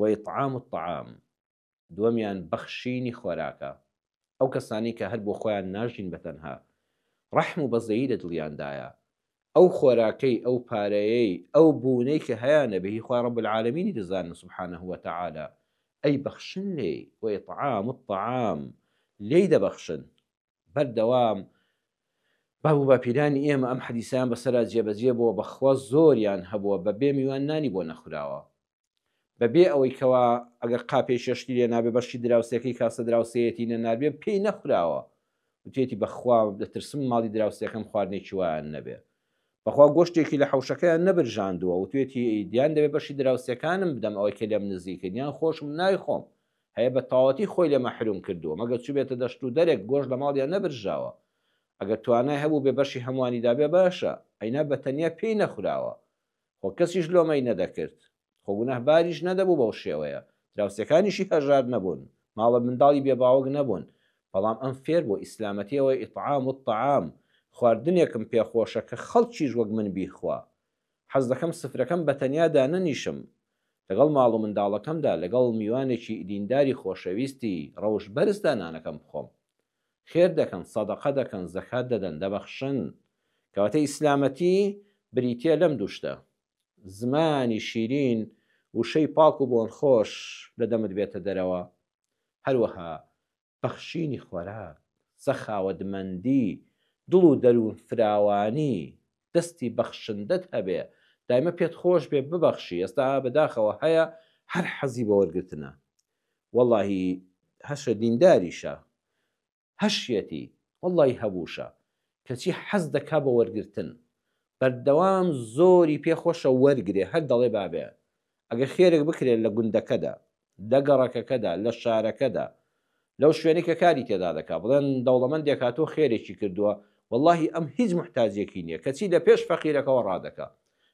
وإطعام الطعام دووەمیان بەخشینی خۆراکە ئەو کەسانی کە هەر بۆ خۆیان ناژین بەتەنها ڕەحم و بەزەیی لە دڵیاندایە ئەو خۆراکەی ئەو پارەیەی ئەو بوونەی کە هەیەە بەهی خوا رب العالمینی دەزانن سبحانه وتعالى ئەی بەخشن لێ وإطعام الطعام لێی دەبەخشن بەردەوام بابوو باپیرانی ئێمە ئەم حەدیسیان بەسەرا جێبەجێ بووە بەخوا زۆریان هەبووە بەبێ میوان نانی بۆ نەخوراوە بەبێ ئەوەی کەوا ئەگەر قاپێ شەشتی لێ نابێ بەشی دراوسەکەی کاسە دراوسەیەتی نەنابێ پێی نەخوراوە وتێتی بەخوا دەترسم ماڵی دراوسەکەم خواردنێکی وایان نەبێ بەخوا گۆشتێکی لە حوشەکەیان نەبرژاندووە و توێتی دیان دەبێت بەشی دراوسەکانم بدەم ئەوەی کە لێم نزیکردیان خۆشم نایخۆم هەیە بە تاوەتی خۆی لە مەحروم کردووە مەگەر چوو بێتە دەشت و دەرێک گۆشت لە ماڵیان نەبرژاوە ئەگەر توانای هەبوو بێ بەشی هەمووانی دابێ باشە ئەینا بەتەنیا پێی نەخوراوە خۆ کەسیش لۆمەی نەدەکرد خۆ گونەهباریش نەدەبوو بەو شێوەیە دراوسەکانیشی هەژار نەبوون ماڵە منداڵی بێباوەک نەبوون بەڵام ئەم فێر بۆ ئیسلامەتیەوە ئیطعام الطعام خواردنێکم پێخۆشە کە خەڵکیش وەک من بیخوا حەز دەکەم سفرەکەم بەتەنیا دانەنیشم لەگەڵ ماڵ و منداڵەکەمدا لەگەڵ میوانێکی دینداری خۆشەویستی ڕەوش بەرز دانانەکەم بخۆم خێر دەکەن سەدەقە دەکەن زەکات دەدەن دەبەخشن کەواتە ئیسلامەتی بریتێ لەم دووشتە زمانی شیرین وشەی پاک و بۆن خۆش لە دەمت بێتە دەرەوە هەروەها بەخشینی خۆراک سەخاوەتمەندی دڵ و دەروون فراوانی دەستی بەخشندت هەبێ دایمە پێت خۆش بێ ببەخشی ئێستا بەداخەوە هەیە هەر حەزی بە وەرگرتنە وەڵڵاهی هەشە دینداریشە هەشیەتی وەڵڵاهی هەبووشە کەچی حەز دەکا بە وەرگرتن بەردەوام زۆری پێخۆشە وەرگێ هەر دەڵێ بابێ ئەگەر خێرێک بکرێت لە گوندەکەدا دەگەڕەکەکەدا لە شارەکەدا لەو شوێنی کە کاری تێدا دەکا بڵێن دەوڵەمەندێک هاتۆ خێرێکی کردووە وەڵڵاهی ئەم هیچ محتاجێکی نییە کەچی لە پێش فەقیرەکەەوە ڕادەکە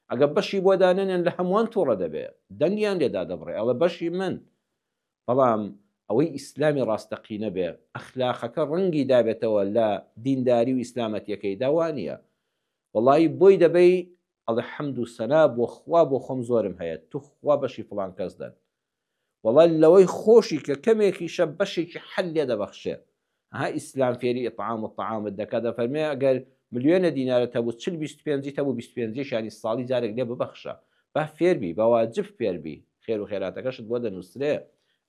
ئەگە بەشی بۆ دانێنێن لە هەمووان تووڕە دەبێ دەنگیان لێدا دەبڕێ ئەڵە بەشی من بەڵام ئەوەی ئیسلامی ڕاستەقینە بێ ئەخلاقەکە ڕەنگی دابێتەوە لە دینداری و ئیسلامەتیەکەی داوانیە وەڵی بۆی دەبەی ئەڵێ حەمد و سەنا بۆ خوا بۆ خۆم زۆرم هەیە تو خوا بەشی فڵان کەس دەن وەڵی لەوەی خۆشی کە کەمێکی شە بەشێکی حەل لێ دەبەخشێ ها ئیسلام فێری ئیطعام الطعامت دەکا دەفەرمێ ئەگەر ملیۆنە دینارەت هەبوو 40-25 هەبوو 25 ینی ساڵی جارێک لێ ببەخشە با فێربی بەواجب فێربی خێر و خێراتەکەشت بۆ دەنووسرێ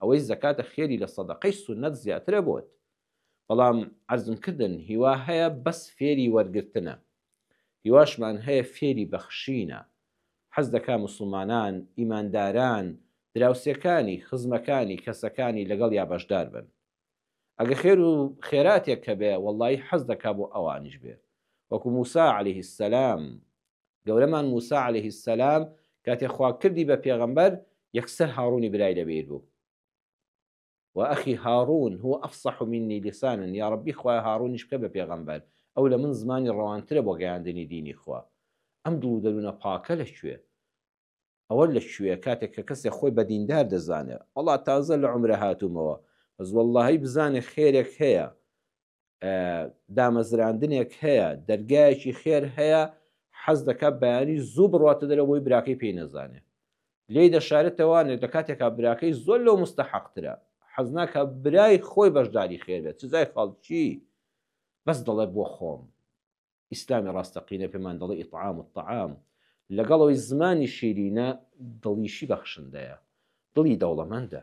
ئەوەی زەکاتە خێری لە سەدەقەی سونەت زیاترە بۆت بەڵام عەرزم کردن هیوا هەیە بەس فێری وەرگرتنە هیواشمان هەیە فێری بەخشینە حەز دەکا موسڵمانان ئیمانداران دراوسەکانی خزمەکانی کەسەکانی لەگەڵ یا بەشدار بن ئەگە خێر و خێراتێک کە بێ وەڵڵاهی حەز دەکا بۆ ئەوانیش بێ وەکو موسا عەلەیه السەلام گەورەمان موسا عەلەیه السەلام کاتێ خوا کردی بە پێغەمبەر یەکسەر هاڕوونی برای لەبیر بوو وأخي هارون هو أفصح مني لسانا يا ربي خواه هارونيش بكە بە پێغەمبەر ئەو لە من زمانی ڕەوانترە بۆ گەیاندنی دینی خوا ئەم دوو دەروونە پاکە لەکوێ ئەوە لەکوێ کاتێک کە کەسێک خۆی بە دیندار دەزانێت وەڵا تازە لە عومرە هاتوومەوە بەس وەڵڵاهی بزانێ خێرێک هەیە دامەزراندنێک هەیە دەرگایەکی خێر هەیە حەز دەکات بەیانی زوو بڕاتە دەرەوەی براکەی پێی نەزانێ لێی دەشارێتەوانێت لە کاتێکا براکەی زۆر لەو مستەحەقترە حەز ناکە برای خۆی بەشداری خێر بێت چزای خەڵکی بەس دەڵێ بۆ خۆم ئیسلامی ڕاستەقینە پێمان دەڵێ ئیطعام الطعام لەگەڵەوەی زمانی شیرینە دڵیشی بەخشندەیە دڵی دەوڵەمەندە